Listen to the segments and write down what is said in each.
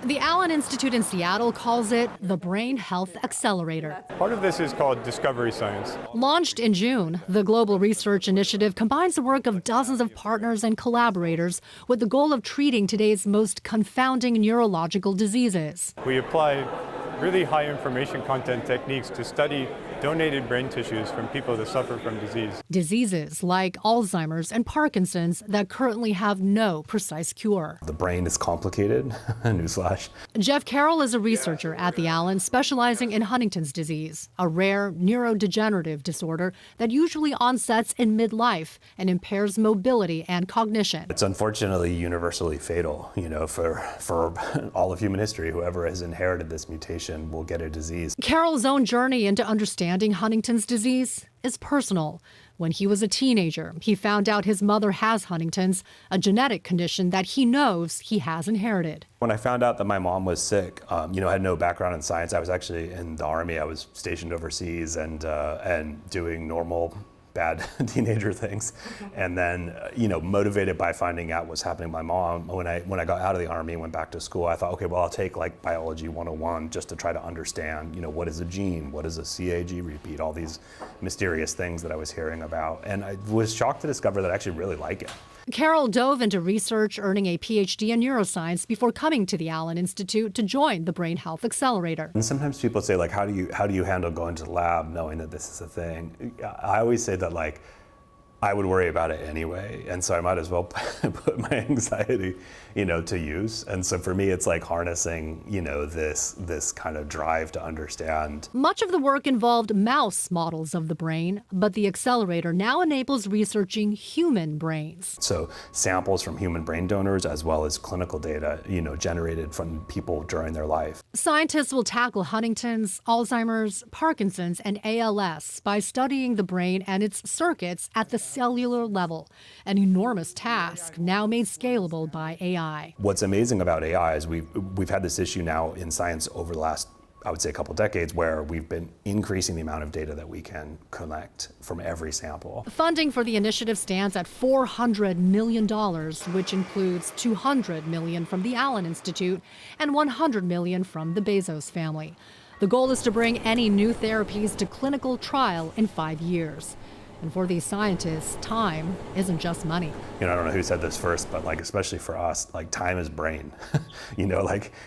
The Allen Institute in Seattle calls it the Brain Health Accelerator. Part of this is called discovery science. Launched in June, the global research initiative combines the work of dozens of partners and collaborators with the goal of treating today's most confounding neurological diseases. We apply really high information content techniques to study donated brain tissues from people that suffer from disease. Diseases like Alzheimer's and Parkinson's that currently have no precise cure. The brain is complicated, newsflash. Jeff Carroll is a researcher at the Allen specializing in Huntington's disease, a rare neurodegenerative disorder that usually onsets in midlife and impairs mobility and cognition. It's unfortunately universally fatal, for all of human history. Whoever has inherited this mutation will get a disease. Carroll's own journey into understanding Huntington's disease is personal. When he was a teenager, he found out his mother has Huntington's, a genetic condition that he knows he has inherited. When I found out that my mom was sick, I had no background in science. I was actually in the Army. I was stationed overseas and doing normal bad teenager things. And then, motivated by finding out what's happening to my mom, when I got out of the Army and went back to school, I thought, okay, well, I'll take like biology 101 just to try to understand, what is a gene? What is a CAG repeat? All these mysterious things that I was hearing about. And I was shocked to discover that I actually really like it. Carroll dove into research, earning a PhD in neuroscience before coming to the Allen Institute to join the Brain Health Accelerator. And sometimes people say, how do you handle going to the lab knowing that this is a thing? I always say that, I would worry about it anyway, and so I might as well put my anxiety, to use. And so for me, it's like harnessing, this kind of drive to understand. Much of the work involved mouse models of the brain, but the accelerator now enables researching human brains. So samples from human brain donors, as well as clinical data, generated from people during their life. Scientists will tackle Huntington's, Alzheimer's, Parkinson's, and ALS by studying the brain and its circuits at the cellular level, an enormous task now made scalable by AI. What's amazing about AI is we've had this issue now in science over the last, I would say, a couple decades, where we've been increasing the amount of data that we can collect from every sample. Funding for the initiative stands at $400 million, which includes $200 million from the Allen Institute and $100 million from the Bezos family. The goal is to bring any new therapies to clinical trial in 5 years. And for these scientists, time isn't just money. I don't know who said this first, but especially for us, time is brain.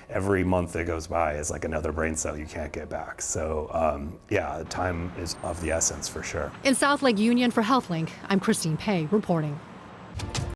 Every month that goes by is like another brain cell you can't get back. So time is of the essence for sure. In South Lake Union for HealthLink, I'm Christine Pei reporting.